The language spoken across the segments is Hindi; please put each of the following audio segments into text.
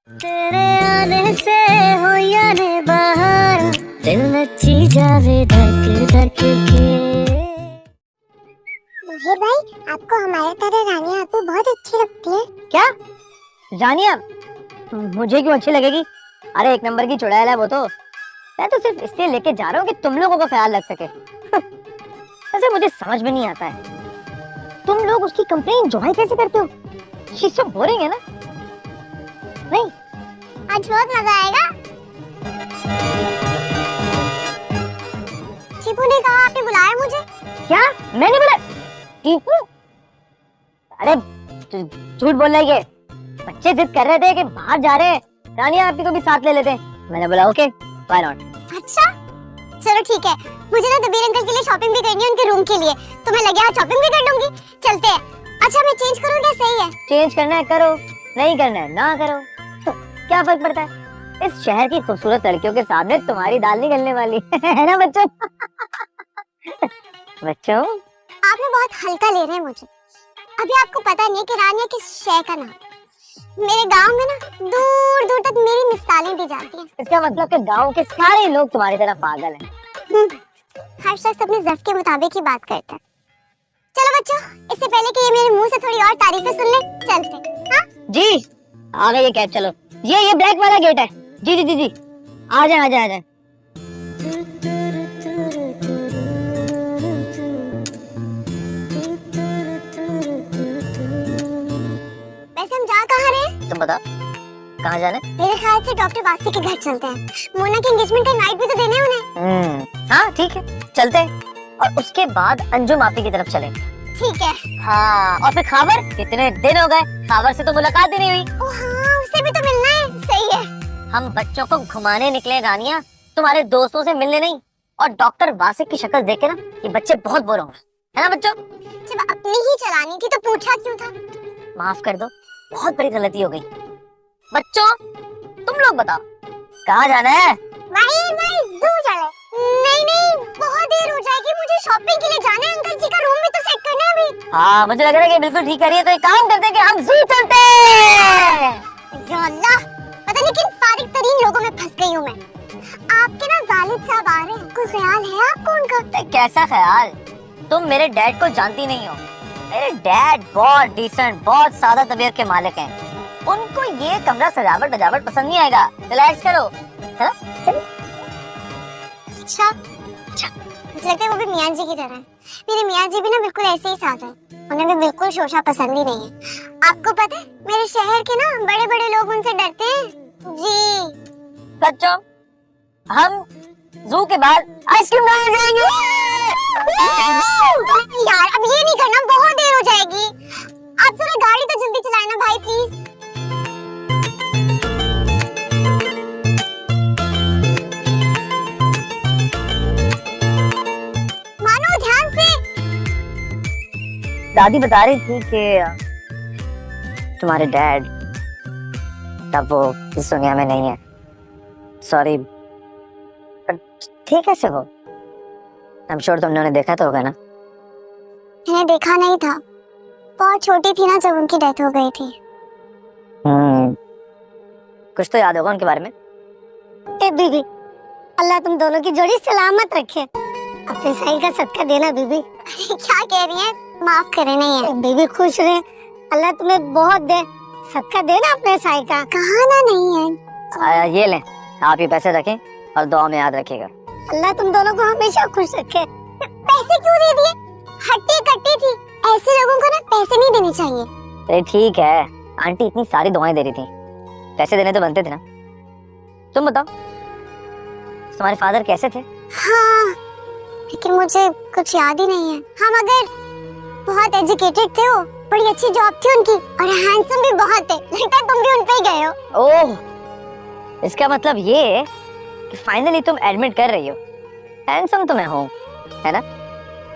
तेरे आने से हो या ने बाहर दिल नची जावे धक धक के। मुझे भाई आपको हमारे तरह रानिया आपको बहुत अच्छी लगती है क्या? रानिया मुझे क्यों अच्छी लगेगी? अरे एक नंबर की चुड़ैल है वो तो। मैं तो सिर्फ इसलिए लेके जा रहा हूँ कि तुम लोगों का ख्याल रख सके। वैसे मुझे समझ में नहीं आता है तुम लोग उसकी कंपनी एंजॉय कैसे करते हो? शी सो बोरिंग है ना? नहीं, आज बहुत मजा आएगा। टीपू ने कहा आपने बुलाया मुझे। क्या? मैंने बोला? टीपू? अरे झूठ बोल रही है। बच्चे जिद कर रहे थे कि बाहर जा रहे हैं, रानिया आपकी को भी साथ ले लेते हैं। मैंने बोला ओके व्हाई नॉट। अच्छा चलो ठीक है, मुझे ना दबीर अंकल के लिए शॉपिंग भी करनी है उनके रूम के लिए, तो मैं लगे हाथ शॉपिंग भी कर लूंगी। चलते हैं। अच्छा मैं चेंज करूं क्या? सही है। चेंज करना है करो, नहीं करना है ना करो, क्या फर्क पड़ता है? इस शहर की खूबसूरत लड़कियों के सामने तुम्हारी दाल नहीं गलने वाली है ना बच्चों? बच्चों आपने बहुत हल्का ले रहे हैं मुझे। अभी आपको पता नहीं कि रानिया किस शहर का नाम। मेरे गांव में ना दूर दूर तक मेरी मिसालें दी जाती हैं। इसका मतलब कि गांव के सारे लोग तुम्हारी तरह पागल हैं। हर शख्स अपने ज़र्फ के मुताबिक ही बात करता है। चलो बच्चों, इससे पहले कि ये मेरे मुंह से थोड़ी और तारीफें सुन ले, चलते हैं। हाँ जी आ गए ये कैब। चलो ये ब्लैक वाला गेट है। जी जी जी जी आ जाए आ जाए आ जाए। वैसे हम जा कहाँ रहे हैं? तुम बता कहाँ जाना है? मेरे ख्याल से डॉक्टर वासी के घर चलते हैं। मोना के एंगेजमेंट का नाइट भी तो देने उन्हें। हाँ ठीक है चलते हैं, और उसके बाद अंजुम आपी की तरफ चलें। ठीक है। हाँ और फिर खावर, कितने दिन हो गए खावर से तो मुलाकात ही नहीं हुई। ओ हाँ, उससे भी तो मिलना है। सही है। हम बच्चों को घुमाने निकले रानिया, तुम्हारे दोस्तों से मिलने नहीं। और डॉक्टर वासिक की शक्ल देख के ना ये बच्चे बहुत बोर होंगे, है ना बच्चों? जब अपनी ही चलानी थी तो पूछा क्यों था? माफ कर दो, बहुत बड़ी गलती हो गई। बच्चों तुम लोग बताओ कहाँ जाना है? भाई जू चले। नहीं बहुत देर हो जाएगी, मुझे शॉपिंग के लिए जाना है। अंकल जी का रूम भी तो सेट करना है अभी। हाँ मुझे लग रहा है कि बिल्कुल ठीक कर रही है, तो एक काम करते हैं कि हम जू चलते हैं। या अल्लाह, पता नहीं किन फारिग तरीन लोगों में फंस गई हूँ मैं। आपके ना वालिद साहब आ रहे हैं, कोई ख्याल है आपको उनका? कैसा ख्याल? तुम मेरे डैड को जानती नहीं हो। मेरे डैड बहुत डिसेंट, बहुत सादा तबीयत के मालिक हैं। उनको ये कमरा सजावट वजावट पसंद नहीं आएगा। रिलैक्स करो, है ना? अच्छा मुझे लगता है वो भी मियां जी की तरह है। मेरे मियां जी भी ना बिल्कुल ऐसे ही सादा है, उन्हें भी बिल्कुल शोशा पसंद ही नहीं है। आपको पता है मेरे शहर के ना बड़े बड़े लोग उनसे डरते हैं। जी बच्चों हम जू के बाद आइसक्रीम खाने जाएंगे। यार अब ये नहीं करना, बहुत देर हो जाएगी। आप जरा गाड़ी तो जल्दी चलाए ना भाई प्लीज। मानो ध्यान से। दादी बता रही थी कि तुम्हारे डैड तब वो इस दुनिया में नहीं है। सॉरी, ठीक है से वो। आई एम श्योर तुमने उन्हें देखा तो होगा ना? मैंने देखा नहीं था, बहुत छोटी थी ना जब उनकी डेथ हो गई थी। कुछ तो याद होगा उनके बारे में। ए बीबी, अल्लाह तुम दोनों की जोड़ी सलामत रखे। अपने साई का सदका देना बीबी। क्या कह रही हैं? माफ करे नहीं है बीबी, खुश रहे, अल्लाह तुम्हें बहुत दे। सदका देना अपने साई का। कहा ना नहीं है। ये लें, आप ये पैसे रखें और दुआ में याद रखिएगा। अल्लाह तुम दोनों को हमेशा खुश रखे। पैसे क्यों दे दिए? हट्टी कट्टी थी, ऐसे लोगों को ना पैसे नहीं देने चाहिए। अरे ठीक है, आंटी इतनी सारी दुआएं दे रही थी, पैसे देने तो बनते थे ना। तुम बताओ तुम्हारे फादर कैसे थे? हाँ लेकिन मुझे कुछ याद ही नहीं है। हम अगर बहुत एजुकेटेड थे, वो बड़ी अच्छी जॉब थी उनकी, और हैंडसम भी बहुत थे। लगता है तुम भी उन पे ही गए हो। ओह, इसका मतलब ये है कि फाइनली तुम एडमिट कर रही हो हैंडसम तो मैं हूँ, है ना?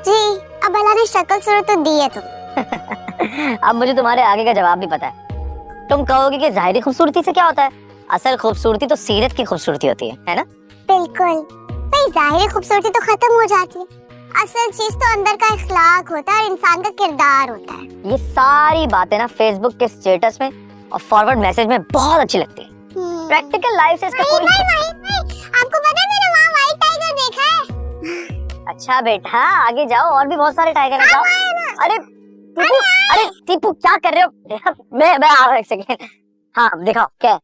जी, अब अल्लाह ने शक्ल सूरत तो दी है तुम। अब मुझे तुम्हारे आगे का जवाब भी पता है। तुम कहोगे कि जाहिरी खूबसूरती से क्या होता है, असल खूबसूरती तो सीरत की खूबसूरती होती है ना? बिल्कुल, भाई जाहिरी खूबसूरती तो खत्म हो जाती है, असल चीज तो अंदर का इखलाक होता है और इंसान का किरदार होता है। ये सारी बातें ना फेसबुक के स्टेटस में और फॉरवर्ड मैसेज में बहुत अच्छी लगती है, प्रैक्टिकल लाइफ से इसका कोई आपको पता है मैंने वहाँ व्हाइट टाइगर देखा है। अच्छा बेटा आगे जाओ, और भी बहुत सारे टाइगर हैं, जाओ। अरे टीपू, अरे टीपू क्या कर रहे हो? मैं आ रहा, एक सेकेंड। हाँ दिखाओ क्या है?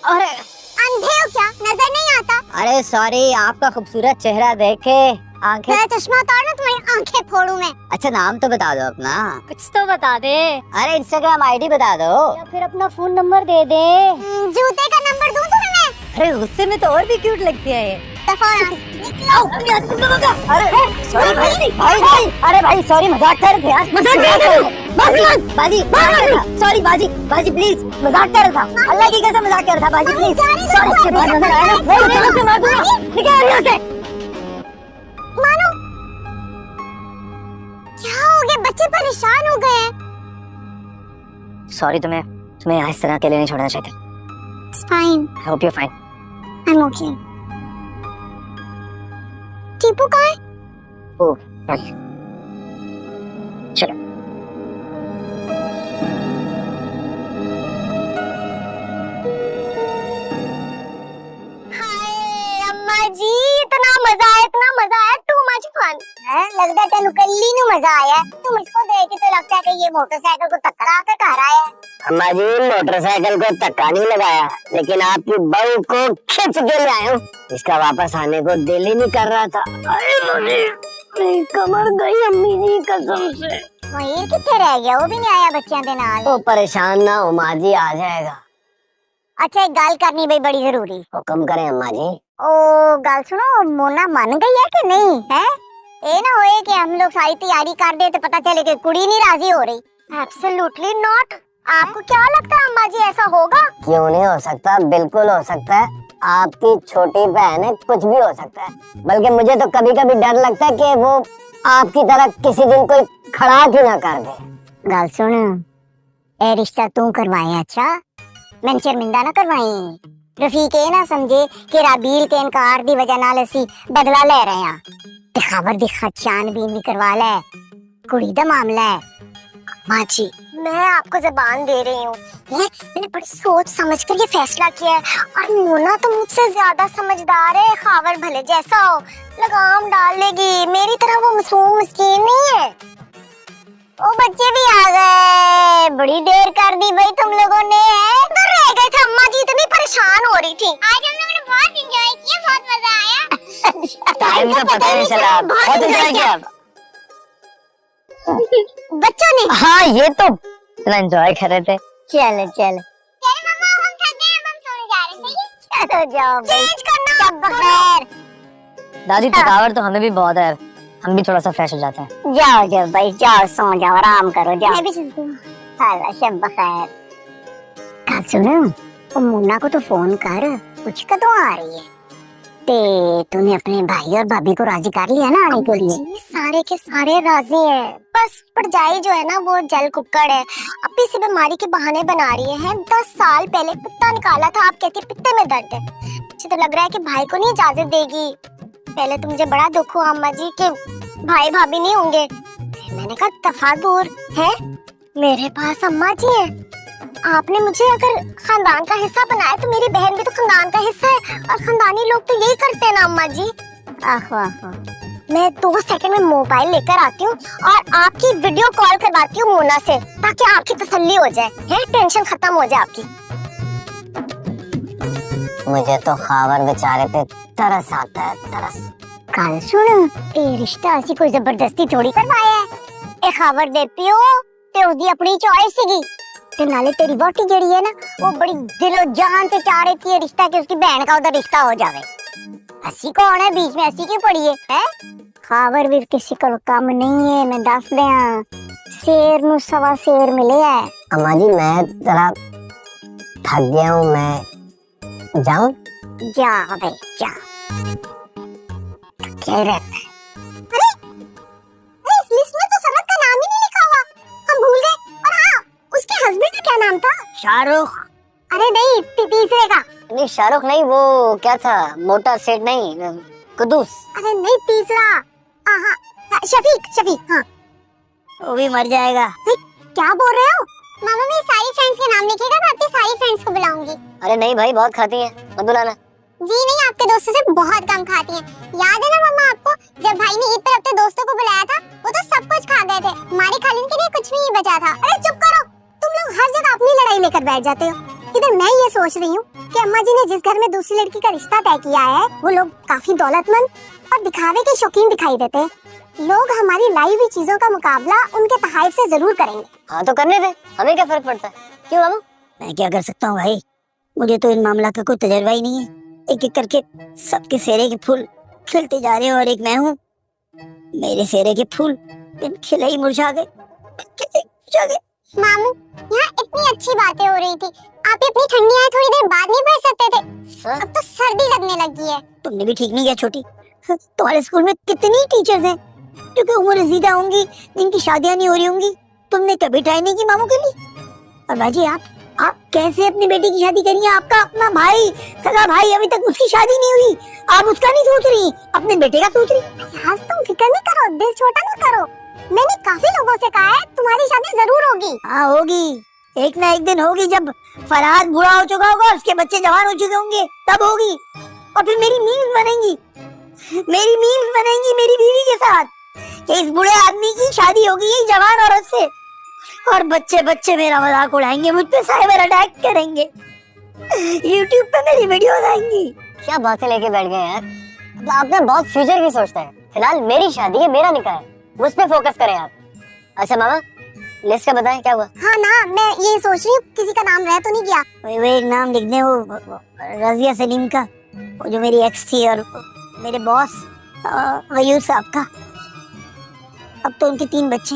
अरे अंधे हो क्या, नजर नहीं आता? अरे सॉरी, आपका खूबसूरत चेहरा देखे आंखें। मेरा चश्मा उतार ना, तुम्हारी आंखें फोड़ूं मैं। अच्छा नाम तो बता दो अपना। कुछ तो बता दे। अरे इंस्टाग्राम आईडी बता दो। या फिर अपना फोन नंबर दे दे। जूते का नंबर दूं तुम्हें मैं? अरे गुस्से में तो और भी क्यूट लगती है ये। अरे सॉरी भाई, अरे भाई सॉरी, मजाक कर रहे थे, बाजी सॉरी बाजी प्लीज मजाक कर रहा था, अल्लाह की कसम मजाक कर रहा था बाजी प्लीज। मानो क्या हो गया, बच्चे परेशान हो गए हैं। सॉरी, तुम्हें यहाँ इस तरह अकेले नहीं छोड़ना चाहिए। It's fine. I hope you're fine. I'm okay. Tipu कहाँ है? ओह right. चलो हाय अम्मा जी, इतना मजा आया, टू मच फन। लगता है तेन कल्ली नु मजा आया। तुम इसको देख के तो लगता है कि ये मोटरसाइकिल को टकरा के घर आया है। अम्मा जी, मोटरसाइकिल को धक्का नहीं लगाया, लेकिन आपकी बहू को खींच के ले आया हूँ। इसका वापस आने को दिल ही नहीं कर रहा था। मेरी कमर गई अम्मी जी कसम से। वहीर किथे रह गया, वो भी नहीं आया बच्चों के नाल। तो परेशान ना हो माँ जी, आ जाएगा। अच्छा एक गल करनी भाई बड़ी जरूरी। हुक्म करें अम्मा जी। ओ गल सुनो, मोना मन गई है कि नहीं है? ये ना होए कि हम लोग सारी तैयारी कर दे तो पता चले कि कुड़ी नहीं राजी हो रही। Absolutely not. आपको क्या लगता है अम्मा जी ऐसा होगा? क्यों नहीं हो सकता, बिल्कुल हो सकता है। आपकी छोटी बहन है, कुछ भी हो सकता है। बल्कि मुझे तो कभी कभी डर लगता है कि वो आपकी तरह किसी दिन कोई खड़ा क्यों ना कर दे। गल सुन, ए रिश्ता तू करवाए, अच्छा मैं शर्मिंदा ना करवाई। रफीक ये ना समझे कि राबील के इनकार दी वजह नाल असी बदला ले रहे हैं। ते खबर दी छानबीन भी करवा ले, कुड़ी दा मामला है। माँ जी मैं आपको जबान दे रही हूँ, मैंने बड़ी सोच समझ कर ये फैसला किया है। और मोना तो मुझसे ज्यादा समझदार है, खावर भले जैसा हो लगाम डाल लेगी, मेरी तरह वो मासूम मिस्कीन नहीं है। ओ बच्चे भी आ गए, बड़ी देर कर दी भाई तुम लोगों ने। उधर रह गए थे अम्मा जी, इतनी परेशान हो रही थी। आज हम लोगों ने बहुत एंजॉय किया, बहुत मजा आया। टाइम का पता नहीं चला, बहुत एंजॉय किया बच्चों ने। हाँ ये तो इतना एंजॉय कर रहे थे। चलो मम्मा हम थक गए, अब हम सोने जा रहे हैं। चलो जाओ चेंज करना। सब बखैर। दादी थकावट तो हमें भी बहुत है, हम भी थोड़ा सा फ्रेश हो जाते हैं। जाओ भाई जाओ, सो जाओ, आराम करो, जाओ। मैं भी चलती हूँ। हाला शब बखैर। कल सुनो, वो मुन्ना को तो फोन कर, कुछ कदों आ रही है। ते तूने अपने भाई और भाभी को राजी कर लिया ना आने के लिए? सारे के सारे राजी हैं, बस परजाई जो है ना वो जल कुक्कड़ है, अपनी से बीमारी के बहाने बना रही है। 10 साल पहले पित्ता निकाला था, आप कहती पित्ते में दर्द है। मुझे तो लग रहा है कि भाई को नहीं इजाजत देगी। पहले तो मुझे बड़ा दुख हुआ अम्मा जी कि भाई भाभी नहीं होंगे, मैंने कहा दफा दूर है, मेरे पास अम्मा जी है। आपने मुझे अगर खानदान का हिस्सा बनाया तो मेरी बहन भी तो खानदान का हिस्सा है, और खानदानी लोग तो यही करते हैं ना अम्मा जी। आहो मैं 2 सेकंड में मोबाइल लेकर आती हूँ और आपकी वीडियो कॉल करवाती हूँ मोना से, ताकि आपकी तसल्ली हो जाए, है टेंशन खत्म हो जाए आपकी। मुझे तो खावर बेचारे पे तरस आता है, तरस। कल सुन, ये रिश्ता ऐसी कोई जबरदस्ती थोड़ी करवाया है। ए खावर दे पियो ते उसदी अपनी चॉइस सीगी, ते नाले तेरी वोटी जेड़ी है ना वो बड़ी दिलो जान से चाह रही थी रिश्ता कि उसकी बहन का उधर रिश्ता हो जावे। ऐसी कौन है बीच में, ऐसी क्यों पड़ी है? खावर भी किसी को कम नहीं है, मैं दस दिया, शेर नु सवा शेर मिले है। अम्मा जी मैं जरा थक गया हूँ, मैं जाऊं? जा भाई जा, क्या रहता है। अरे इस लिस्ट में तो सनत का नाम ही नहीं लिखा हुआ, हम भूल गए। और हाँ, उसके हस्बैंड का क्या नाम था? शाहरुख। अरे नहीं, तीसरे का। नहीं शाहरुख नहीं, वो क्या था, मोटा सेठ नहीं, कुदूस। अरे नहीं तीसरा, हाँ शफीक, शफीक, हाँ। वो भी मर जाएगा। क्या बोल रहे हो? मामा मेरी सारी फ्रेंड्स के नाम लिखिएगा, मैं आपकी सारी फ्रेंड्स को बुलाऊंगी। अरे नहीं भाई, बहुत खाती है, मत बुलाना। जी नहीं, आपके दोस्तों से बहुत कम खाती हैं। याद है ना मामा आपको, जब भाई ने ईद पर अपने दोस्तों को बुलाया था, वो तो सब कुछ खा गए थे, हमारी खालिन के लिए कुछ भी नहीं बचा था। अरे चुप करो, तुम लोग हर जगह अपनी लड़ाई लेकर बैठ जाते हो। इधर मैं ये सोच रही हूँ कि अम्मा जी ने जिस घर में दूसरी लड़की का रिश्ता तय किया है, वो लोग काफी दौलतमंद और दिखावे के शौकीन दिखाई देते हैं। लोग हमारी लाई हुई चीजों का मुकाबला उनके तहाइफ से जरूर करेंगे। हाँ तो करने दे, हमें क्या फर्क पड़ता है? क्यों मामू? मैं क्या कर सकता हूँ भाई, मुझे तो इन मामला का कोई तजर्बा ही नहीं है। एक एक करके सबके सेहरे के फूल खिलते जा रहे हैं और एक मैं हूँ, मेरे सेहरे के फूल बिन खिले ही मुरझा गए। मामू, यहाँ इतनी अच्छी बातें हो रही थी, आप अपनी ठंडी आए थोड़ी देर बाद नहीं भर सकते थे? अब तो सर्दी लगने लगी है। तुमने भी ठीक नहीं किया छोटी। तुम्हारे स्कूल में कितनी टीचर्स हैं जो कि उम्र रसीदा होंगी, जिनकी शादियां नहीं हो रही होंगी, तुमने कभी ट्राई नहीं की मामू के लिए? और बाजी आप कैसे अपनी बेटी की शादी करिए? आपका अपना भाई, सगा भाई, अभी तक उसकी शादी नहीं हुई, आप उसका नहीं सोच रही, अपने बेटे का सोच रही। आज तुम फिक्र नहीं करो, दिल छोटा ना करो। मैंने काफी लोगों से कहा है तुम्हारी शादी जरूर होगी। हाँ होगी, एक ना एक दिन होगी। जब फरहाद बूढ़ा हो चुका होगा, उसके बच्चे जवान हो चुके होंगे, तब होगी। और फिर मेरी मीम्स बनेंगी मेरी बीवी के साथ कि इस बूढ़े आदमी की शादी होगी एक जवान औरत से, और बच्चे मेरा मजाक उड़ाएंगे, मुझ पे साइबर अटैक करेंगे, यूट्यूब पे मेरी वीडियोस आएंगी। क्या बातें लेके बैठ गए यार, मतलब आपने बहुत फ्यूचर की सोचते हैं। फिलहाल मेरी शादी है, मेरा निकाह है, उस पे फोकस करें आप। अच्छा मामा, लिस्ट का बताएं क्या हुआ? हाँ ना, मैं ये सोच रही हूँ किसी का नाम रह तो नहीं गया। वो एक नाम लिख दें, वो रजिया सलीम का, वो जो मेरी एक्स थी, और मेरे बॉस गयूर साहब का। अब तो उनके 3 बच्चे।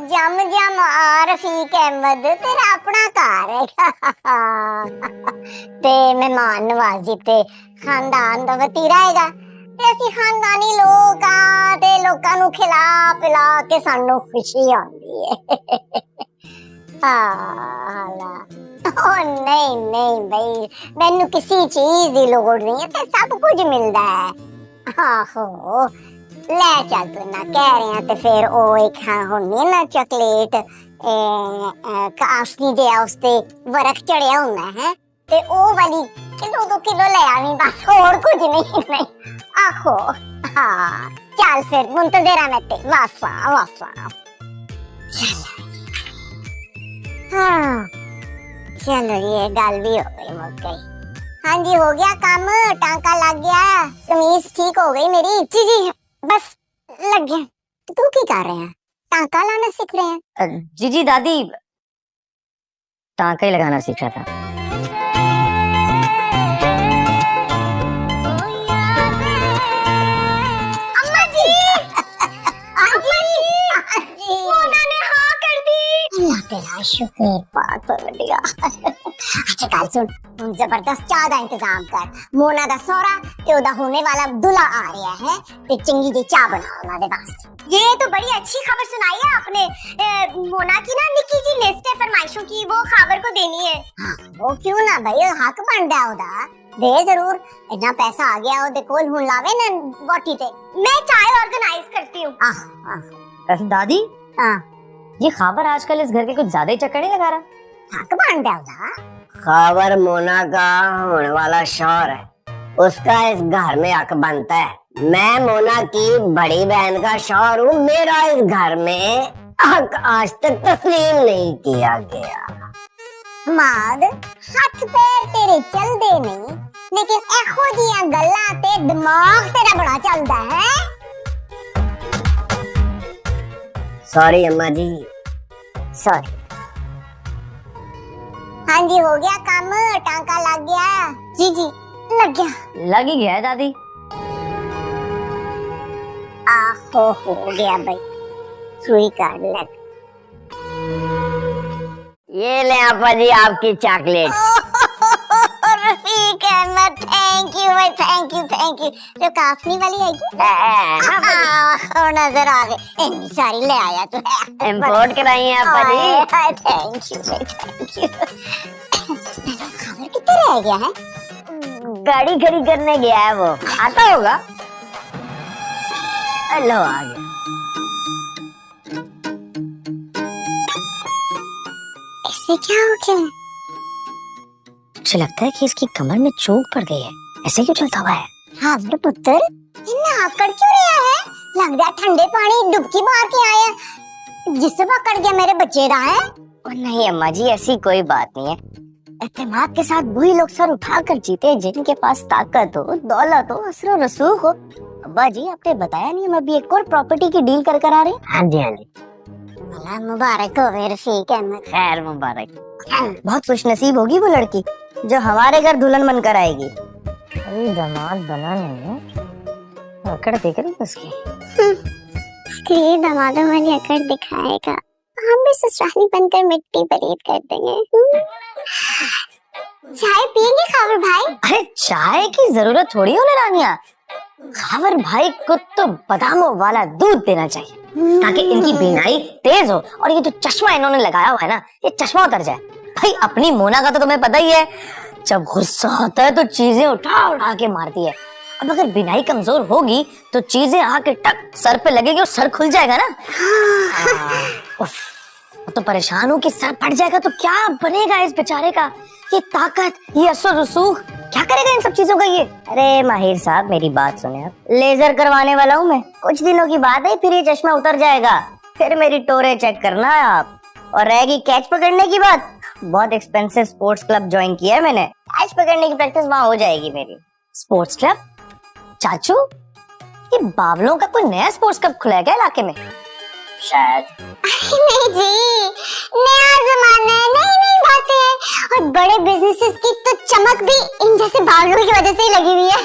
जम जम आ रफीक अहमद, तेरा अपना घर है ते मेहमान नवाजी ते खानदान दा वतीरा हैगा ते ਅਸੀਂ खानदानी लोग आ ते लोकां नु खिला पिला के सानू खुशी आंदी है। हाला ओ नहीं भाई, मैनू किसी चीज दी लोड़ नहीं है ते सब कुछ मिलदा है। आहो ले चल, तू ना कह रहे हैं ते फिर ओ एक होनी ना चॉकलेट कास्ती दे उसते वरक चढ़िया होना है ते ओ वाली किलो 2 किलो ले आनी, बस और कुछ नहीं। आखो हाँ चल फिर मुंतजरा मैं ते वासवा। हाँ चलो ये गल भी हो गई, मुक गई। हाँ जी हो गया काम, टांका लग गया, कमीज ठीक हो गई मेरी। जी बस लग गया। तू क्या कर रहे हैं? टांका लाना सीख रहे हैं? जी दादी, टांका ही लगाना सीख रहा था। अम्मा जी मोना ने हाँ कर दी। अल्लाह तेरा शुक्र, बात तो बढ़िया। अच्छा कल सुन, जबरदस्त चाह दा इंतजाम कर। मोना दा सोहरा ते ओदा होने वाला दूल्हा आ रहा है ते चंगी जी चाह बना उन्हां दे वास्ते। ये तो बड़ी अच्छी खबर सुनाई है आपने। मोना की ना निक्की जी लिस्ट है फरमाइशों की, वो खबर को देनी है। हाँ, वो क्यों ना भाई, हक बनदा ओदा, दे जरूर। इतना पैसा आ गया ओदे कोल, हुन लावे ना बोटी ते। मैं चाय ऑर्गेनाइज करती हूँ। दादी हां ये खबर आजकल इस घर के कुछ ज्यादा ही चक्कर नहीं लगा रहा? हक बनदा ओदा। खबर मोना का होने वाला शौहर है, उसका इस घर में हक बनता है। मैं मोना की बड़ी बहन का शौहर हूँ, मेरा इस घर में हक आज तक तस्लीम नहीं किया गया। माद हाथ पैर तेरे चलदे नहीं, लेकिन एहो जियां गल्लां ते दिमाग तेरा बड़ा चलदा है। सॉरी अम्मा जी, सॉरी। हाँ जी हो गया काम, टांका लग गया। जी लग गया। लग ही गया है दादी। आहो हो गया भाई, सुई काट लग। ये ले आपा जी आपकी chocolate. Rafiq Ahmed, thank you भाई, थैंक यू। जो काफनी वाली है नजर आ गई, इतनी सारी ले आया तू। इम्पोर्ट कराई है आपा जी। थैंक यू भाई, थैंक यू। खबर कितने रह गया है? गाड़ी खड़ी करने गया है, वो आता होगा। लो आ गया। इससे क्या हो गया? मुझे लगता है कि इसकी कमर में चोट पड़ गई है, ऐसे क्यों चलता हुआ है? हाँ पुत्र, इन्हें आकड़ क्यों रहा है? लग रहा ठंडे पानी डुबकी मार के आया, जिससे पकड़ गया मेरे बच्चे रहा है। और नहीं अम्मा जी, ऐसी कोई बात नहीं है। एतमाद के साथ वही लोग सर उठा कर जीते जिनके पास ताकत हो, दौलत हो, असर और रसूख हो। अब्बा जी आपने बताया नहीं, हम अभी एक और प्रॉपर्टी की डील कर आ रहे हैं। हाँ जी हाँ जी। अल्लाह मुबारक हो रफीक अहमद। खैर मुबारक। बहुत खुशनसीब होगी वो लड़की जो हमारे घर दुल्हन बनकर आएगी। अरे दामाद बना नहीं है, अकड़ देख रही उसकी। ये दामादों वाली अकड़ दिखाएगा, हम भी ससुराली बनकर मिट्टी पलीत कर देंगे। चाय पियेंगे खावर भाई? अरे चाय की जरूरत थोड़ी हो रानिया, खावर भाई को तो बादामों वाला दूध देना चाहिए ताकि इनकी बीनाई तेज हो और ये जो चश्मा इन्होंने लगाया हुआ है ना, ये चश्मा उतर जाए। भाई अपनी मोना का तो तुम्हें पता ही है, जब गुस्सा आता है तो चीजें उठा उठा के मारती है। अब अगर बिनाई कमजोर होगी तो चीजें आके टक सर पे लगेगी और सर खुल जाएगा ना। तो परेशान हूँ कि सर फट जाएगा तो क्या बनेगा इस बेचारे का। ये ताकत, ये असर रसूख क्या करेगा इन सब चीजों का ये। अरे माहिर साहब मेरी बात सुने आप, लेजर करवाने वाला हूँ मैं, कुछ दिनों की बात है, फिर ये चश्मा उतर जाएगा। फिर मेरी टोरे चेक करना है आप। और रहेगी कैच पकड़ने की बात, बहुत एक्सपेंसिव स्पोर्ट्स क्लब ज्वाइन किया है मैंने, कैच पकड़ने की प्रैक्टिस वहाँ हो जाएगी मेरी। Sports club? चाचू ये बावलों का कोई नया स्पोर्ट्स क्लब खुला है क्या इलाके में? शायद। नहीं जी, नया जमाना है, नई नई बातें, और बड़े बिजनेसेस की तो चमक भी इन जैसे बावलों की वजह से ही लगी हुई है।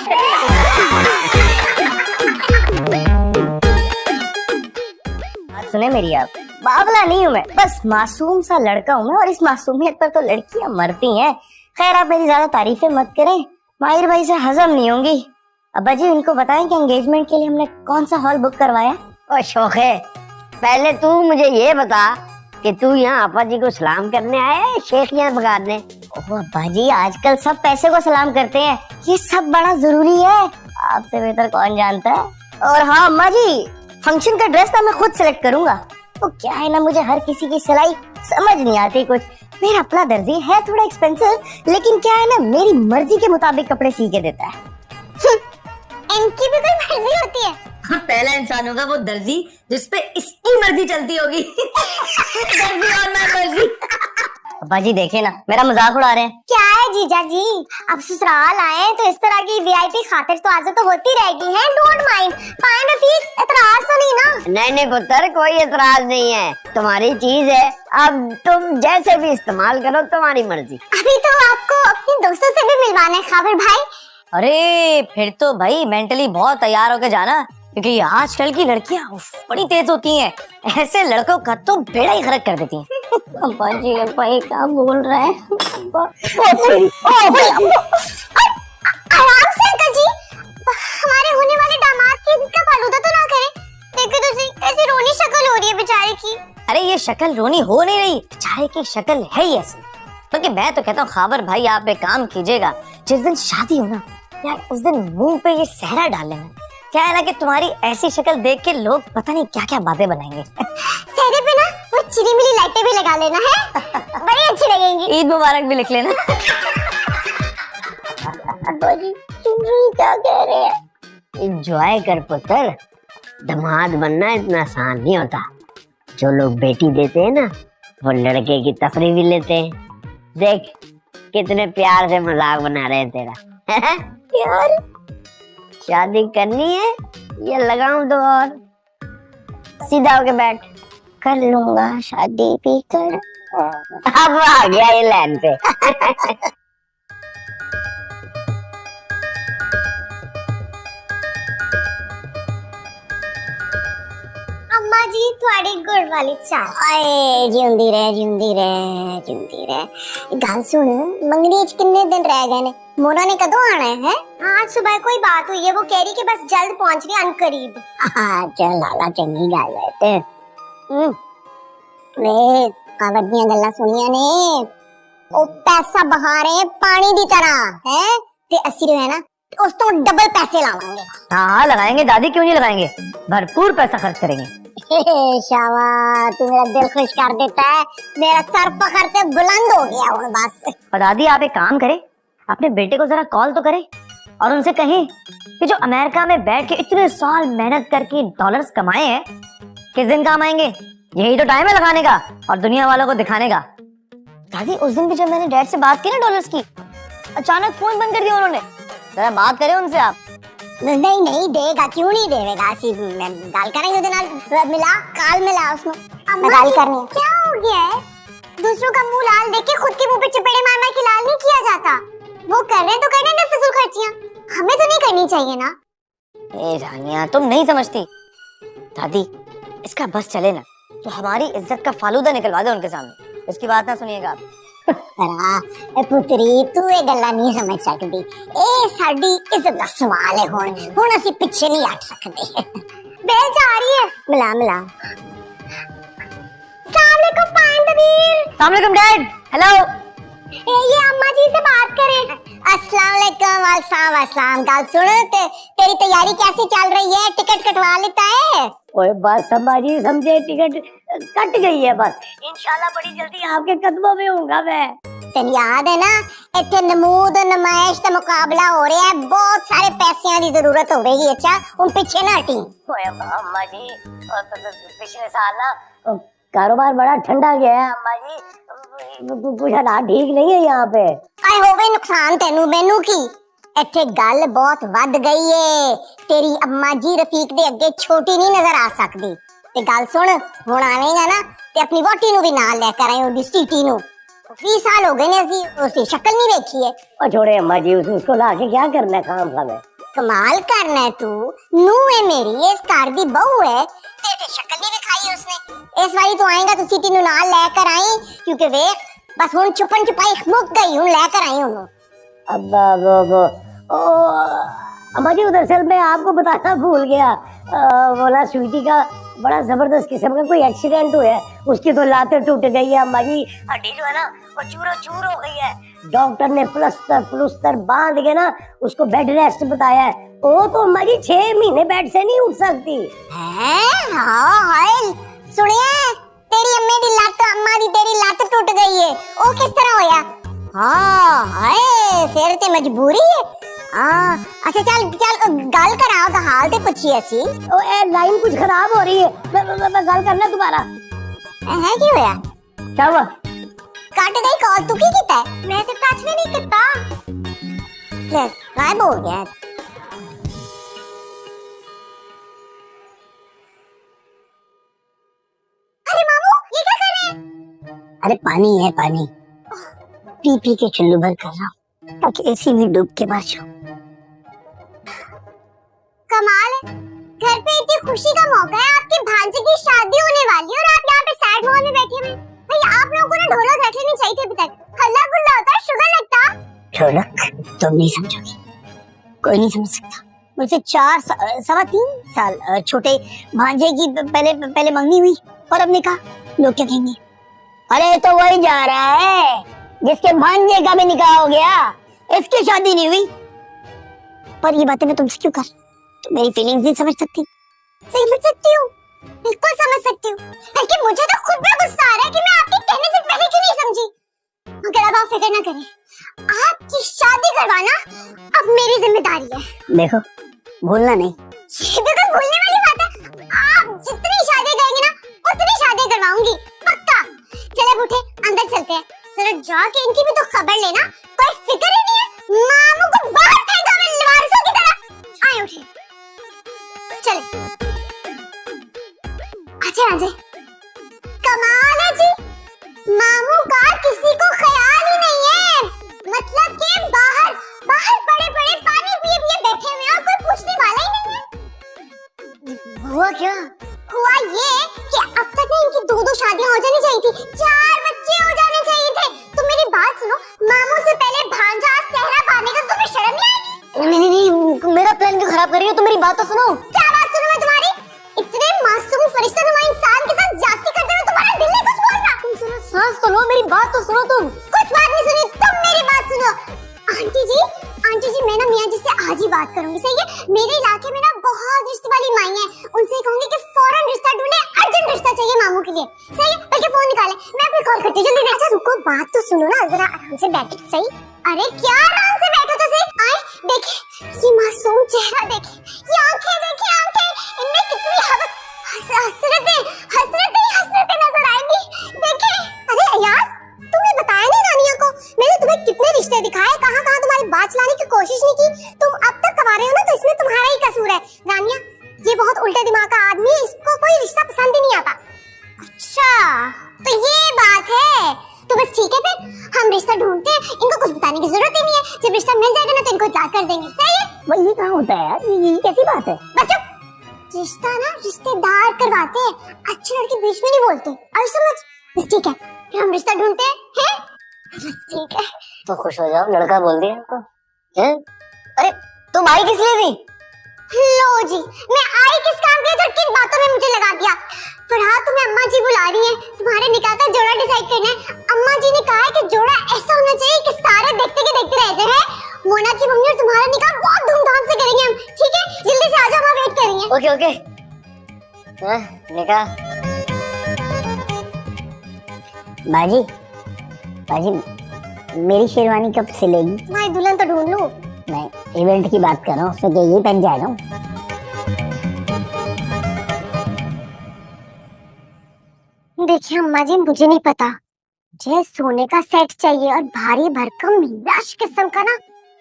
बात सुने मेरी आप, बावला नहीं हूँ मैं, बस मासूम सा लड़का हूँ मैं, और इस मासूमियत पर तो लड़कियां मरती हैं। खैर आप मेरी ज्यादा तारीफें मत करें, माहिर भाई से हजम नहीं होंगी। अब्बा जी इनको बताएं कि एंगेजमेंट के लिए हमने कौन सा हॉल बुक करवाया। ओ शोखे, पहले तू मुझे ये बता कि तू यहाँ आपा जी को सलाम करने आया है, शेखियाँ बगाड़ने? ओह अब्बा जी आजकल सब पैसे को सलाम करते हैं, ये सब बड़ा जरूरी है, आपसे बेहतर कौन जानता है। और हाँ अम्मा जी, फंक्शन का ड्रेस ना मैं खुद सिलेक्ट करूंगा। तो क्या है ना, मुझे हर किसी की सिलाई समझ नहीं आती कुछ। मेरा अपना दर्जी है थोड़ा एक्सपेंसिव, लेकिन क्या है ना, मेरी मर्जी के मुताबिक कपड़े सी के देता है। इनकी भी कोई मर्जी होती है? हाँ, पहला इंसान होगा वो दर्जी जिसपे इसकी मर्जी चलती होगी। दर्जी और मैं मर्जी। अब्बा जी देखे ना, मेरा मजाक उड़ा रहे हैं। क्या है जीजा जी, अब ससुराल आए तो इस तरह की वीआईपी खातिर तो आज़ तो होती रहेगी है। डोंट माइंड, फाइन रफीक, एतराज तो नहीं ना? नहीं नहीं पुत्र, कोई एतराज नहीं है, तुम्हारी चीज है, अब तुम जैसे भी इस्तेमाल करो, तुम्हारी मर्जी। अभी तो आपको अपने दोस्तों से भी मिलवाना है खाबर भाई। अरे फिर तो भाई मेंटली बहुत तैयार होके जाना, क्योंकि आजकल की लड़कियां बड़ी तेज होती हैं, ऐसे लड़कों का तो बेड़ा ही गर्क कर देती हैं। अब्बा जी भाई क्या बोल रहे हैं? आराम से अंकल जी, हमारे होने वाले दामाद की इज्जत का फालूदा तो ना करें। देखो तो सही, कैसी रोनी शक्ल हो रही है बेचारे की। अरे ये शक्ल रोनी हो नहीं रही, बेचारे की शक्ल है ही ऐसी। बल्कि मैं तो कहता हूँ खाबर भाई आप एक काम कीजिएगा, जिस दिन शादी हो ना यार, उस दिन मुंह पे ये सहरा डाल लेना। क्या है ना कि तुम्हारी ऐसी शक्ल देख के लोग पता नहीं क्या क्या बातें बनाएंगे। सहरे पे ना वो चिरी मिली लाइटें भी लगा लेना है, बड़ी अच्छी लगेंगी। ईद मुबारक भी लिख लेना। क्या कह रहे हैं? एंजॉय कर पुत्र, दामाद बनना इतना आसान नहीं होता। जो लोग बेटी देते हैं ना, वो लड़के की तफरीह भी लेते हैं। देख कितने प्यार से मजाक बना रहे हैं तेरा। यार शादी करनी है, ये लगाऊं तो और सीधा होके बैठ। कर लूंगा शादी भी कर। अब आ गया ये लाइन पे। अम्मा जी थोड़ी गुड़ वाली चाय। आए जिंदी रहे, जिंदी रहे, जिंदी रहे। गल सुन, मंगनी कितने दिन रह गए ने? मोना ने कदों आना है? आज सुबह कोई बात हुई है, वो कह रही कि बस जल्द पहुंच रही अनकरीब। चल लाला चंगी गल है ते। वे कावड़ दियां गल्लां सुनियां ने, ओ पैसा बहा रहे पानी दी तरह है, ते 80 रुपए ना उस तो डबल पैसे लावांगे। हाँ लगाएंगे दादी, क्यों नहीं लगाएंगे, भरपूर पैसा खर्च करेंगे। शाबाश, तू मेरा दिल खुश कर देता है, मेरा सर पकड़ते बुलंद हो गया हूँ बस। और दादी आप एक काम करें, अपने बेटे को जरा कॉल तो करें और उनसे कहें कि जो अमेरिका में बैठ के इतने साल मेहनत करके डॉलर्स कमाए हैं, किस दिन काम आएंगे। यही तो टाइम है लगाने का और दुनिया वालों को दिखाने का। दादी उस दिन भी जब मैंने डैड से बात की ना डॉलर्स की, अचानक फोन बंद कर दिया उन्होंने। जरा बात करें उनसे आप। नहीं नहीं देगा, क्यों नहीं देगा, मैं गाल करेंगे उधर नाल मिला काल मिला उसमें मैं गाल करनी। क्या हो गया है, दूसरों का मुंह लाल देख के खुद के मुंह पे चपेड़े मार मार के लाल नहीं किया जाता। वो कर रहे तो करने दे फिजूल खर्चियां, हमें तो नहीं करनी चाहिए ना। ए रानिया तुम नहीं समझती। दादी इसका बस चले ना तो हमारी इज्जत का फालूदा निकलवा दे उनके सामने, इसकी बात ना सुनिएगा आप। पुत्री तू ये गल्ला नहीं समझ सकती, ए साडी इज्जत दा सवाल है। हुण ਅਸੀਂ ਪਿੱਛੇ नहीं हट सकते। बेल जा रही है, मिला मिला। अस्सलाम वालेकुम पांडवीर। अस्सलाम वालेकुम डैड। हेलो ये अम्मा जी से बात करें। अस्सलाम वालेकुम। अस्सलाम। गाल सुन, तेरी तैयारी कैसी चल रही है, टिकट कटवा लेता है? ओए बस अम्मा जी समझे, टिकट कट गई है बस, इंशाल्लाह बड़ी जल्दी आपके कदमों में होऊंगा मैं। तेन याद है ना इतने नमूद नमाइश का मुकाबला हो रहा है, बहुत सारे पैसों की जरूरत होगी। अच्छा उन पीछे ना हटी। ओए अम्मा जी पिछले साल ना कारोबार बड़ा ठंडा गया है अम्मा जी, कुछ हालात ठीक नहीं है यहाँ पे। आए होवे नुकसान तेनू मैनू की, इत्थे गल बहुत वध गई है। तेरी अम्मा जी रफीक दे अगे छोटी नहीं नजर आ सकती। ते गल सुन, हुण आवेगा ना ते अपनी वोटी नू भी नाल लेकर आई, ओदी सीटी नू। 20 साल हो गए ने असी उसकी शक्ल नहीं देखी है। और छोड़े अम्मा जी, उसको लाके क्या करना है, काम खाना कमाल करना है तू, नू है मेरी, इस घर दी बहू है, तेरी शक्ल नहीं दिखाई उसने। इस बारी तो आएगा तो सीटी नू नाल लेकर आई, क्योंकि वेख बस हुण छुपन छुपाई मुक गई, हुण लेकर आई हूं। अब अम्मा जी दरअसल मैं आपको बताना भूल गया, बोला स्वीटी का बड़ा जबरदस्त किस्म का कोई एक्सीडेंट हुआ है, उसकी तो लातें टूट गई है अम्मा जी, हड्डी जो है ना वो चूरो चूर हो गई है। डॉक्टर ने प्लस्तर बांध के ना उसको बेड रेस्ट बताया है। वो तो अम्मा जी 6 महीने बेड से नहीं उठ सकती है। हाय सुनिए, तेरी अम्मे दी लत, अम्मा दी तेरी लत टूट गई है, ओ किस तरह होया? हाँ हाय फिर ते मजबूरी है। हाँ अच्छा चल गल कराओ तो हाल ते पूछी ऐसी। ओ ए लाइन कुछ खराब हो रही है, मैं गल करना दोबारा। है की होया? क्या हुआ? काट गई कॉल, तू की कीता है? मैं तो टच भी नहीं करता। ले गायब हो गया। अरे मामू ये क्या कर रहे हैं? अरे पानी है पानी, पी पी के चुल्लू भर कर रहा हूँ ताकि एसी में डूब के मर जाऊं। कमाल है, घर पे इतनी खुशी का मौका है, आपके भांजे की शादी होने वाली है और आप यहाँ पे सैड मोड में बैठे हुए। भाई आप लोगों को ना ढोलक रख लेनी चाहिए थी अभी तक, हल्ला गुल्ला होता है, शुगर लगता। ढोलक तुम नहीं समझोगी, कोई नहीं समझ सकता। मुझसे 3 साल छोटे भांजे की पहले मंगनी हुई और अब निकाह, लोग क्या कहेंगे? अरे तो वही जा रहा है जिसके भांजे का भी निकाह हो गया, इसकी शादी नहीं हुई। पर ये बातें मैं तुमसे क्यों कर, तो मेरी फीलिंग्स नहीं समझ सकती। समझ सकती हूँ, बिल्कुल समझ सकती हूँ, लेकिन मुझे तो खुद में गुस्सा आ रहा है कि मैं आपके कहने से पहले क्यों नहीं समझी। मगर अब आप फिक्र ना करें, आपकी शादी करवाना अब मेरी जिम्मेदारी है। देखो भूलना नहीं। ये भी कोई भूलने वाली बात है? आप जितनी शादी करेंगे ना उतनी शादी करवाऊंगी, पक्का। चले उठे अंदर चलते हैं, जरा जाके इनकी भी तो खबर लेना, कोई फिक्र ही नहीं है। मामू को बाहर फेंका मैं लावारिसों की तरह। आए उठे चले। अच्छा कमाल है जी, मामू का किसी को ख्याल ही नहीं है, मतलब कि बाहर पड़े पानी पिए बैठे हुए और कोई पूछने वाला ही नहीं है। हुआ क्या? हुआ ये कि अब तक ना इनकी 2 शादियां हो जानी चाहिए थी, 4 बच्चे हो जाने चाहिए थे। तुम मेरी बात सुनो, मामू से पहले भांजा सेहरा पाने का तुम्हें शर्म नहीं आएगी? नहीं, मेरा प्लान क्यों खराब कर रही हो? तुम मेरी बात तो सुनो। क्या बात सुनो मैं तुम्हारी? इतने मासूम फरिश्तानुमा इंसान के साथ जाती करते हुए तुम्हारा दिल नहीं कुछ बोल रहा? तुम जरा सांस तो लो, मेरी बात तो सुनो तुम। कुछ बात नहीं सुनी, तुम मेरी बात सुनो। आंटी जी मैं ना मियाँ जी से आज ही बात करूंगी, सही है? मेरे इलाके में ना बहुत रिश्ते वाली माई है, उनसे कहूंगी कि फौरन रिश्ता ढूंढे, अर्जेंट रिश्ता चाहिए मामू के लिए, सही है? बल्कि फोन निकाले, मैं अपनी कॉल करती हूँ जल्दी। अच्छा रुको, बात तो सुनो ना, जरा आराम से बैठो तो सही। अरे क्या आराम से बैठो तो सही। आए देखिए ये मासूम चेहरा, देखिए ये आंखें, देखिए आंखें, इनमें कितनी हसरतें नजर आएंगी। देखिए अरे अयाज, तुमने बताया नहीं रानिया को? मैंने तुम्हें कितने रिश्ते दिखाए, कहाँ कहाँ तुम्हारी बात चलाने की कोशिश नहीं की। तुम अब तक कवारे हो ना, तो इसमें तुम्हारा ही कसूर है। रानिया ये बहुत उल्टे दिमाग का आदमी है, इसको कोई रिश्ता पसंद ही नहीं आता। अच्छा तो ये बात है, तो बस ठीक है फिर हम रिश्ता ढूंढते हैं, इनको कुछ बताने की जरूरत ही नहीं है। जब रिश्ता मिल जाएगा ना तो इनको इत्तला कर देंगे, सही है? वो ये कहाँ होता है यार, ये कैसी बात है? बस चुप। रिश्ता ना रिश्तेदार करवाते हैं, अच्छे लड़के बीच में नहीं बोलते, और समझ? बस ठीक है फिर हम रिश्ता ढूंढते हैं? बस ठीक है। तो खुश हो जाओ, लड़का बोल दिया आपको हैं? अरे तुम आई किस लिए थी? लो जी, मैं आई किस काम के लिए, तो किन बातों में मुझे लगा दिया। फरहाद तुम्हें अम्मा जी बुला रही हैं, तुम्हारे निकाह का जोड़ा डिसाइड करना है। अम्मा जी ने कहा है कि जोड़ा ऐसा होना चाहिए कि सारे देखते के देखते रह जाए। मोना की मम्मी और तुम्हारा निकाह बहुत धूमधाम से करेंगे हम, ठीक है? जल्दी से आ जाओ, हम वेट करेंगे। Okay okay. निकाह बाजी मेरी शेरवानी कब सिलेगी? तुम्हारी दुल्हन तो ढूंढ लूं। मैं इवेंट की बात कर रहा हूँ, उसमें क्या ये पहन जाएगा? देखिए अम्मा जी, मुझे नहीं पता, मुझे सोने का सेट चाहिए और भारी भरकम लश किस्म का ना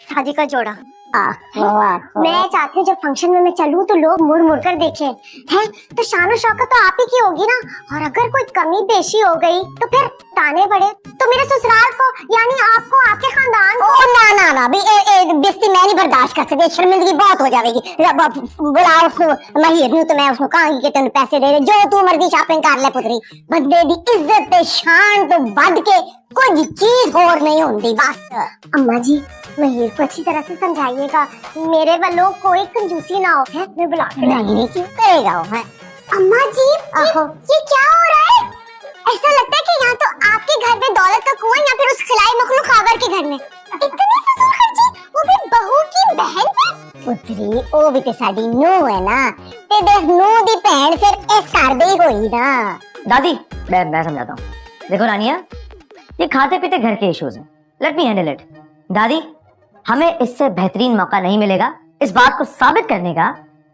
शादी का जोड़ा। मैं चाहती हूँ जब फंक्शन में मैं चलूँ तो लोग मुड़ मुड़ कर देखें, हैं? तो शान शौकत तो आप ही की होगी ना, और अगर कोई कमी पेशी हो गई तो फिर ताने पड़े तो मेरे ससुराल को, यानी आपको, आपके खानदान को। ना बेइज्जती मैं नहीं बर्दाश्त कर सकती, शर्मिंदगी बहुत हो जाएगी। बुलाओ उसको, महिर नूं तो मैं उसको कहूंगी कि तुम पैसे दे दे, जो तू मर्जी शॉपिंग कर ले पुत्री। बंदे दी इज्जत ते शान तो बढ़ के कोई चीज और नहीं होती। बस अम्मा जी महिर को अच्छी तरह से समझाइएगा, मेरे वालों कोई कंजूसी ना हो, है? मैं बुला के नहीं क्यों करेगा वो, है? अम्मा जी ये क्या हो रहा है? ऐसा लगता है कि यहाँ तो आपके घर में दौलत का कुआं या फिर उस खिलाई मखलूक खावर के घर में। इतनी फजूल खर्ची, वो भी बहू की बहन पे। पुत्री ओ भी ते साडी नूह है ना, ते देख नूह दी बहन फिर इस कर दे होई ना। दादी मैं समझाता हूँ। देखो रानिया, ये खाते पीते घर के इश्यूज हैं, लेट मी हैंडल इट। दादी हमें इससे बेहतरीन मौका नहीं मिलेगा इस बात को साबित करने का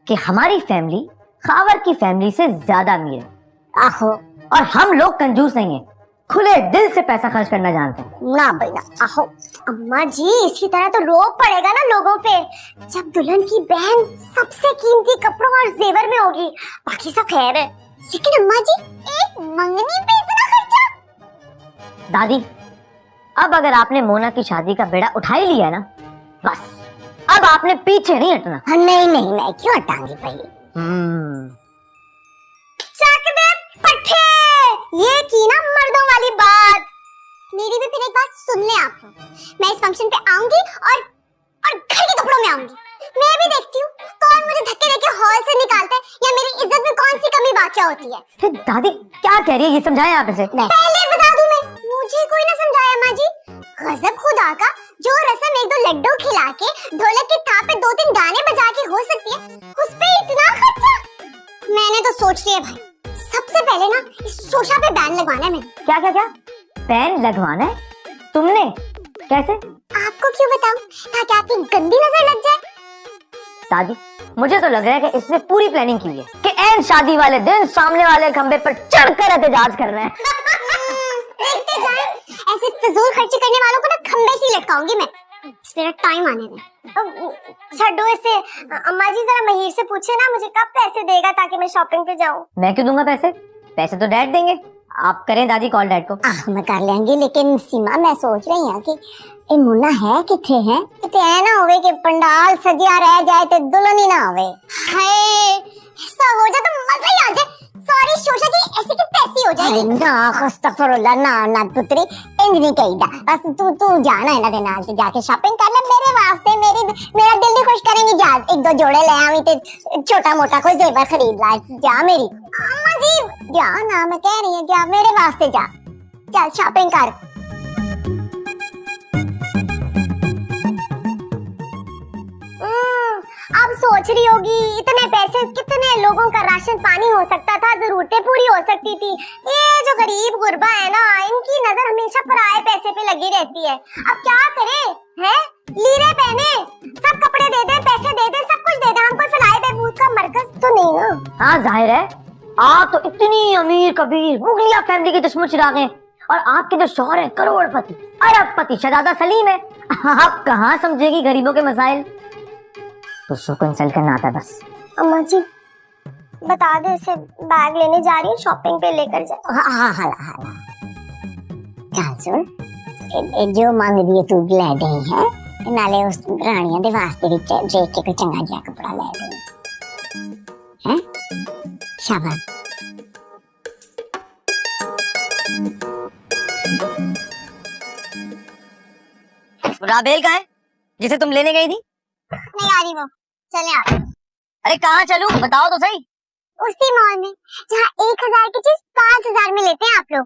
कि हमारी फैमिली खावर की फैमिली से ज्यादा अमीर है। आहो, और हम लोग कंजूस नहीं है, खुले दिल से पैसा खर्च करना जानते हैं। ना बेटा आहो। अम्मा जी इसकी तरह तो रोक पड़ेगा ना लोगों पे, जब दुल्हन की बहन सबसे कीमती कपड़ों और जेवर में होगी, बाकी सब खैर है। लेकिन अम्मा जी एक मंगनी पे इतना खर्चा। दादी अब अगर आपने मोना की शादी का बेड़ा उठा ही लिया ना, बस अब आपने पीछे नहीं हटना। नहीं मैं क्यों हटाऊंगी भाई? चक दे पट्टे, ये की ना मर्दों वाली बात। मेरी भी फिर एक बात सुन ले आप, मैं इस फंक्शन पे आऊंगी और घर के कपड़ों में आऊंगी। मैं भी देखती हूँ कौन मुझे धक्के देके हॉल से निकालता है, या मेरी इज्जत में कौन सी कमी बाकी होती है। फिर दादी क्या कह रही है ये समझाएं आप इसे। पहले बता दूं मैं, मुझे कोई ना समझाया माँ जी। गजब खुदा का, जो रस्म एक दो लड्डू खिला के ढोलक की थाप पे दो तीन गाने बजा के हो सकती है, उस पे इतना खर्चा। मैंने तो सोच लिया भाई, सबसे पहले ना इस शोशा पे बैन लगवाना है मैंने। क्या बैन लगवाना है तुमने? कैसे? आपको क्यों बताऊं, ताकि आपकी गंदी नजर लग जाए। दादी मुझे तो लग रहा है कि इसने पूरी प्लानिंग की है कि एन शादी वाले दिन सामने वाले खंबे पर चढ़कर एहतजाज कर रहे हैं। देखते जाएं, ऐसे फिजूल खर्ची करने वालों को ना खंबे से लटकाऊंगी मैं। मेरा टाइम आने दे। छड्डो इसे। अम्मा जी जरा महिर से पूछे ना मुझे कब पैसे देगा ताकि मैं शॉपिंग पे जाऊं। मैं क्यों दूंगा पैसे तो डैड देंगे। आप करें दादी कॉल डैड को। मैं कर लेंगे, लेकिन सीमा मैं सोच रही हूँ कि ए मुन्ना है किथे है? किथे है ना होवे कि पंडाल सजिया रह जाए ते दुल्हन ही ना होवे। हाय ऐसा हो जाए तो मजा ही आ जाए। सॉरी शोशा की ऐसी की तैसी हो जाए। ना अस्तगफुरुल्लाह, ना पुत्री इंज नहीं कहीदा। बस तू जाना है ना दे नाल, जाके शॉपिंग कर ले मेरे वास्ते, मेरा दिल भी खुश करेंगी। जा एक दो जोड़े ले आवी ते छोटा मोटा कोई जेवर खरीद ला। जा मेरी अम्मा जी, जा ना, मैं कह रही हूँ जा मेरे वास्ते जा, चल शॉपिंग कर। सोच रही होगी इतने पैसे कितने लोगों का राशन पानी हो सकता था, जरूरतें पूरी हो सकती थी। ये जो गरीब गुरबा है ना, इनकी नजर हमेशा पराए पैसे पे लगी रहती है। अब क्या करे हैं? लीरे पहने, सब कपड़े दे दे, पैसे दे दे, सब कुछ दे दे, हम कोई फलाए बहबूद का मरकज तो नहीं ना। हाँ जाहिर है, आप तो इतनी अमीर कबीर मुगलिया फैमिली के चश्मो चिराग हैं, और आपके जो शौहर है करोड़पति अरबपति शहजादा सलीम है। आप कहाँ समझेगी गरीबों के मसाइल। तो उसको इंसल्ट करना आता है बस। अम्मा जी बता दे, उसे बैग लेने जा रही हूँ, शॉपिंग पे लेकर जा। हाँ सुन, जो मंग दी तू ले दे है, नाले उस रानिया दे वास्ते विच देख के कोई चंगा जिहा कपड़ा ले दे हैं। शाबाश। राबेल कहाँ है जिसे तुम लेने गई थी? नहीं आ रही वो, चले आ। अरे कहाँ चलूं बताओ तो सही। उसी मॉल में जहाँ 1000 की चीज 5000 में लेते हैं आप लोग।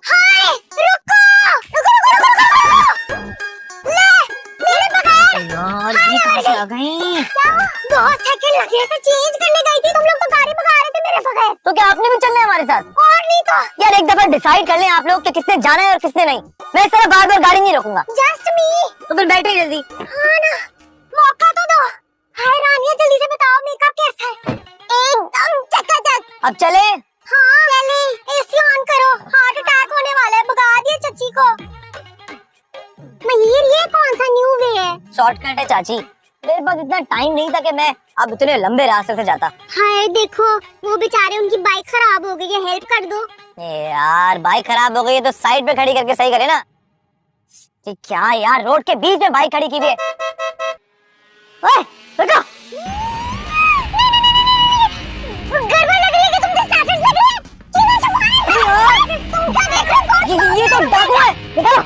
हाय रुको रुको रुको रुको रुको, ले मेरे बगैर यार ये कहाँ से आ गई? क्या 2 सेकंड लगे थे, चेंज करने गई थी, तुम लोग तो गाड़ी भगा रहे थे मेरे बगैर। तो क्या आपने भी चलना है हमारे साथ? और नहीं तो यार एक दफा डिसाइड कर लें आप लोग कि किसने जाना है और किसने नहीं। मैं इस तरह बार बार गाड़ी नहीं रोकूंगा। जस्ट मी। तो फिर बैठे जल्दी। हाँ ना, मौका तो दो। हाय रानिया जल्दी से बताओ मेकअप कैसा है? एकदम चकाचक। अब चले? हाँ चले। एसी ऑन करो, हार्ट अटैक होने वाला है, भगा दिए चच्ची को। महीर ये कौन सा न्यू वे है? शॉर्टकट है चाची, मेरे पास इतना टाइम नहीं था कि मैं अब इतने लंबे रास्ते से जाता। हाय देखो वो बेचारे, उनकी बाइक खराब हो गई है, हेल्प कर दो। यार बाइक खराब हो गई है तो साइड पे खड़ी करके सही करे ना। ये क्या यार, रोड के बीच में बाइक खड़ी की हुई है। ओए रुको, गड़बड़ लग रही है कि तुम डिस्ट्रैक्टेड लग रहे हैं। चीजें छुपाने तुम क्या देख रहे हो? ये तो डाकू है। निकालो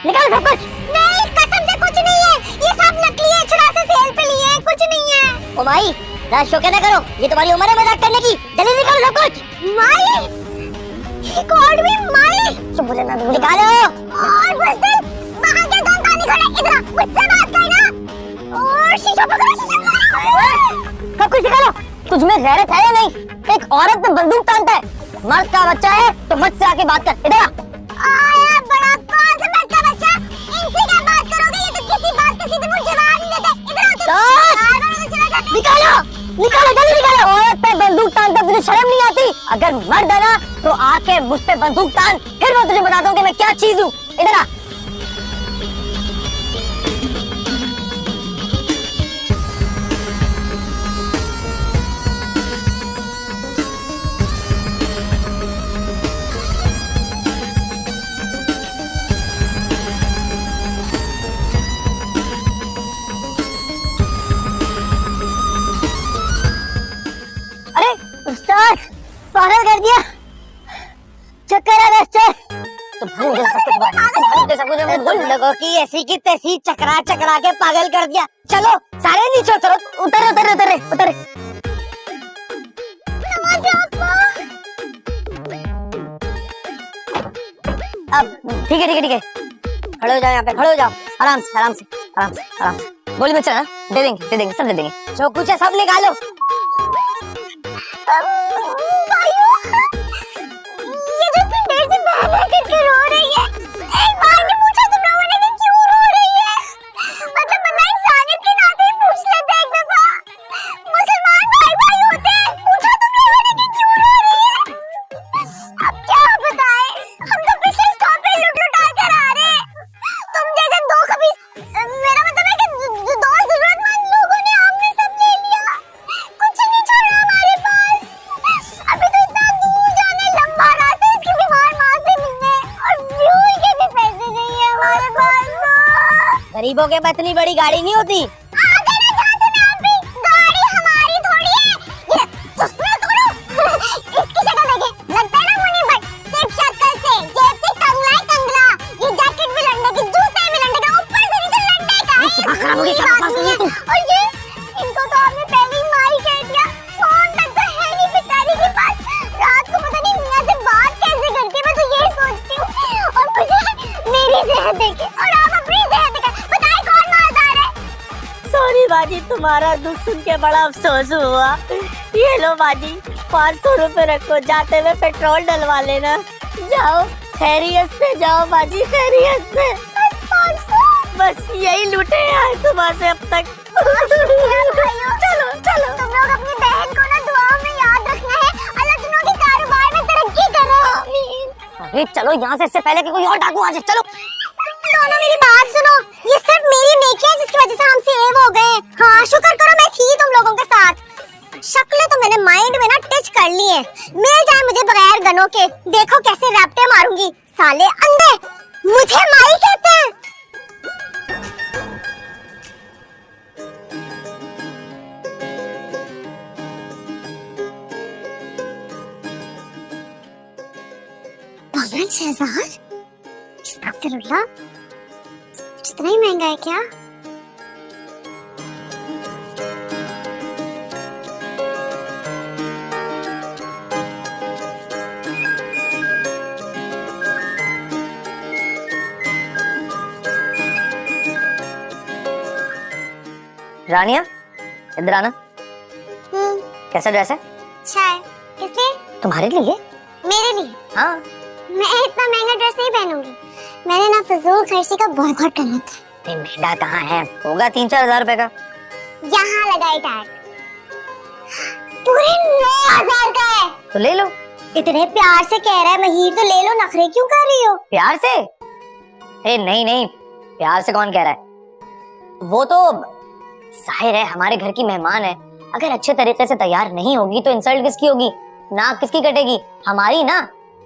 निकालो सब कुछ। नहीं कसम से कुछ नहीं है, ये सब नकली है, चुरा से सेल पे लिए हैं, कुछ नहीं है। ओ माई रात शो क्या ना करो, ये तुम्हारी उम्र है मजाक करने की। जल्दी निकालो सब कुछ। माई ही कॉल्ड मी माई। चुप हो जाना, निकालो। और बुज़दिल बाहर के दो कानी खड़े, इधर आ, मुझसे बात करना। और शीशा पकड़ो, शीशा पकड़ो। सब कुछ निकालो। तुझमें गैरत है या नहीं? एक औरत में बंदूक तानता है, मर्द का बच्चा है तो मुझसे आके बात कर। इधर आ। आया बड़ा कौन सा मर्द का बच्चा, इनसे क्या बात करोगे? ये तो किसी बात का सीधे मुंह जवाब नहीं देते। इधर आओ तुम। निकालो निकालो जल्दी निकालो। औरत पे बंदूक तानता तुझे शर्म नहीं आती? अगर मर्द है ना तो आके मुझ पे बंदूक तान, फिर मैं तुझे बताता हूँ कि मैं क्या चीज हूँ। इधर आ। अरे उस्ताद पागल कर दिया, चक्कर आ रहा है। तो भूल सब कुछ भूल लोगों की ऐसी की तैसी चकरा चकरा के पागल कर दिया। चलो सारे नीचे उतरो, उतरे उतरे उतरे उतरे। अब ठीक है ठीक है ठीक है, खड़े हो जाओ, यहाँ पे खड़े हो जाओ, आराम से आराम से आराम से आराम से। गोली में चला, दे देंगे सब दे देंगे, जो कुछ है सब निकालो। ये जो इतनी देर से बहबह करके रो रही है, एक बार ने पूछा तुम लोगों ने कि क्यों रो रही है? मतलब बंदा इंसानियत के नाते ही पूछ लेता है एक दफा। मुसलमान भाई भाई होते हैं, पूछा तुम लोगों ने कि क्यों रो रही है? अब क्या बताएं, हम तो पिछले स्टॉप पे लुट लुटा कर आ रहे हैं। तुम जैसे दो खबीस, मेरा मतलब है कि दो जरूरतमंद लोगों ने हमने सब ले लिया, कुछ नहीं छोड़ा हमारे पास। अभी तो इतना दूर जाने, लंबा रास्ता इसकी बीमार माँ से मिलने, और फ्यूल के भी पैसे नहीं है हमारे पास। गरीबों के पास इतनी बड़ी गाड़ी नहीं होती। आगे ना जा तुम आप भी, गाड़ी हमारी थोड़ी है। ये चश्मा तोड़ो, इसकी शक्ल देखे लगता है ना मुन्नी भट्ट, सिर्फ शक्ल से, जेब से कंगला है कंगला, ये जैकेट भी लंडे की, जूते भी लंडे का, ऊपर से नीचे लंडे का है। खराब हो गई, क्या बकवास कर रही है तू? और ये इनको तो आपने पहले ही माई कह दिया, फोन तक तो है नहीं बेचारी के पास। रात को पता नहीं मियां से बात कैसे करती है, मैं तो यही सोचती हूँ। और मुझे तुम्हारा दुख सुन के बड़ा अफसोस हुआ। ये लो बाजी, 500 रुपए रखो, जाते हुए पेट्रोल डलवा लेना। जाओ, खैरियत से जाओ बाजी, खैरियत से। बस यही लूटे हैं सुबह से अब तक। चलो चलो, तुम लोग अपनी बहन को ना दुआओं में याद रखना है। अल्लाह तुम लोगों के कारोबार में तरक्की करे। अरे चलो यहाँ से, इससे पहले कि कोई और डाकू आ जाए। चलो दोनों मेरी बात सुनो, ये सिर्फ मेरी नेकी है जिसकी वजह से हम सेव हो गए। हाँ, शुक्र करो मैं थी तुम लोगों के साथ। शक्लें तो मैंने माइंड में ना टच कर ली है। मिल जाए मुझे बगैर गनों के, देखो कैसे रैप्टे मारूंगी। साले अंधे, मुझे माई कहते हैं। अस्तगफिरुल्लाह, इतना ही महंगा है क्या? रानिया, इधर आना। कैसा ड्रेस है? अच्छा है। किसलिए? तुम्हारे लिए? मेरे लिए? हाँ। मैं इतना महंगा ड्रेस नहीं पहनूंगी। मैंने ना फजूल खर्ची का बॉयकॉट करना था। महंगा कहाँ है, होगा 3-4 हजार रुपए का। यहाँ लगाई टैग, पूरे 9,000 का है। तो ले लो। इतने प्यार से कह रहा है महीर, तो ले लो। नखरे क्यों कर रही हो? प्यार से? नहीं नहीं, प्यार से कौन कह रहा है? वो तो जाहिर है हमारे घर की मेहमान है। अगर अच्छे तरीके से तैयार नहीं होगी तो इंसल्ट किसकी होगी, नाक किसकी कटेगी? हमारी ना।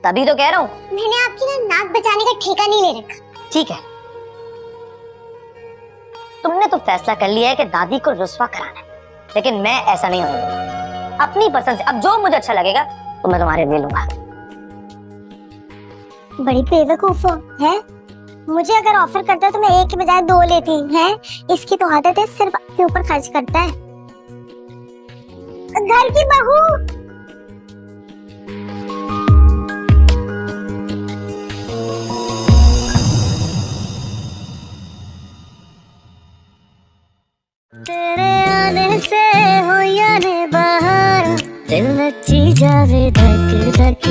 तभी तो कह रहा हूँ। मैंने आपकी ना नाक बचाने का ठेका नहीं ले रखा। ठीक है, तुमने तो फैसला कर लिया है कि दादी को रुस्वा कराना है, लेकिन मैं ऐसा नहीं होने दूंगा। अपनी पसंद से अब जो मुझे अच्छा लगेगा तो मैं तुम्हारे लिए लूंगा। बड़ी बेवकूफ हो है। मुझे अगर ऑफर करता तो मैं एक के बजाय 2 लेती है। इसकी तो आदत है सिर्फ अपने ऊपर खर्च करता है। घर की बहू। तेरे आने से हो या ने बाहर, दिल नची जावे धक धक